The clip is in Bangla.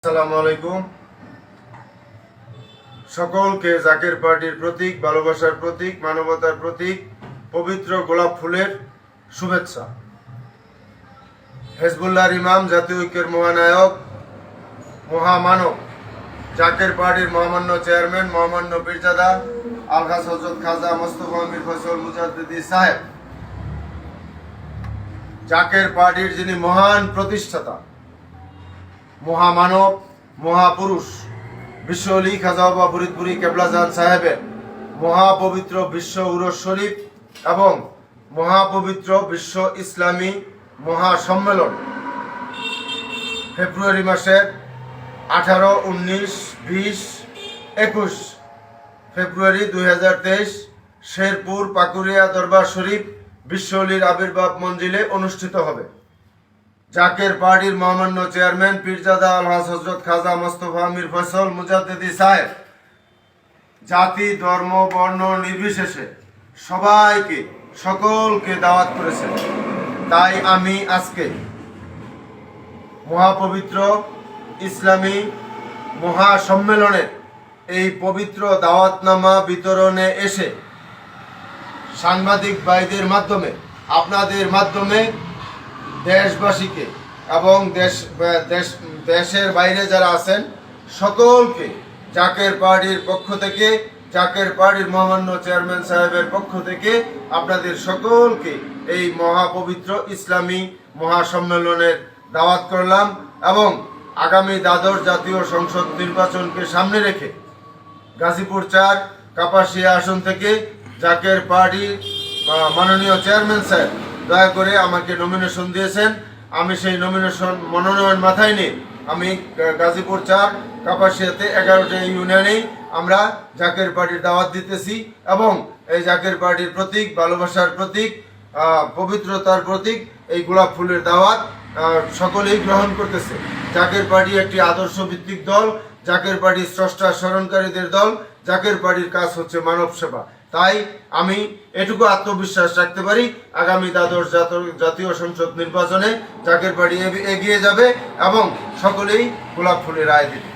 আসসালামু আলাইকুম। সকলকে জাকের পার্টির প্রতীক, ভালোবাসার প্রতীক, মানবতার প্রতীক পবিত্র গোলাপ ফুলের শুভেচ্ছা। হেজবুল্লাহর ইমাম, জাতীয় ঐক্যের মহানায়ক, মহামানব, জাকের পার্টির মহামান্য চেয়ারম্যান, মহামান্য পীরজাদা আলহাজ হযরত খাজা মোস্তফা মীর ফয়সাল মুজাদ্দিদি সাহেব, জাকের পার্টির যিনি মহান প্রতিষ্ঠাতা, মহামানব, মহাপুরুষ, বিশ্বলি খাজা বাবা ফরিদপুরি কেবলাজান সাহেবের মহাপবিত্র বিশ্ব উরস শরীফ এবং মহাপবিত্র বিশ্ব ইসলামী মহাসম্মেলন ফেব্রুয়ারি মাসের 18, 19, 20, 21 ফেব্রুয়ারি 2023 শেরপুর পাকুড়িয়া দরবার শরীফ বিশ্বলির আবির্ভাব মঞ্জিলে অনুষ্ঠিত হবে। জাকের পার্টির মহামান্য চেয়ারম্যান পীরজাদা আলহাজ হযরত খাজা মোস্তফা মীর ফয়সাল মুজাদ্দিদি সাহেব জাতি, ধর্ম, বর্ণ নির্বিশেষে সবাইকে, সকলকে দাওয়াত করেছেন। তাই আমি আজকে মহাপবিত্র ইসলামী মহাসম্মেলনের এই পবিত্র দাওয়াতনামা বিতরণে এসে সাংবাদিক ভাইদের মাধ্যমে, আপনাদের মাধ্যমে দেশবাসীকে এবং দেশের বাইরে যারা আছেন সকলকে জাকের পার্টির পক্ষ থেকে, জাকের পার্টির মহামান্য চেয়ারম্যান সাহেবের পক্ষ থেকে আপনাদের সকলকে এই মহাপবিত্র ইসলামী মহাসম্মেলনের দাওয়াত করলাম এবং আগামী দ্বাদশ জাতীয় সংসদ নির্বাচনকে সামনে রেখে গাজীপুর 4 কাপাসিয়া আসন থেকে জাকের পার্টির মাননীয় চেয়ারম্যান স্যার দয়া করে আমাকে নমিনেশন দিয়েছেন। আমি সেই মনোনয়ন মাথায় নিয়ে আমি গাজীপুর 4 কাপাসিয়াতে 11টা ইউনিয়নেই আমরা জাকের পার্টির দাওয়াত দিতেছি এবং এই জাকের পার্টির প্রতীক, ভালোবাসার প্রতীক, পবিত্রতার প্রতীক এই গোলাপ ফুলের দাওয়াত সকলেই গ্রহণ করতেছে। জাকের পার্টি একটি আদর্শ ভিত্তিক দল, জাকের পার্টির স্রষ্টা স্মরণকারীদের দল, জাকের পার্টির কাজ হচ্ছে মানব সেবা। তাই আমি এটুকু আত্মবিশ্বাস রাখতে পারি, আগামী দ্বাদশ জাতীয় সংসদ নির্বাচনে জাকের পার্টি এগিয়ে যাবে এবং সকলেই গোলাপ ফুলের রায় দিবে।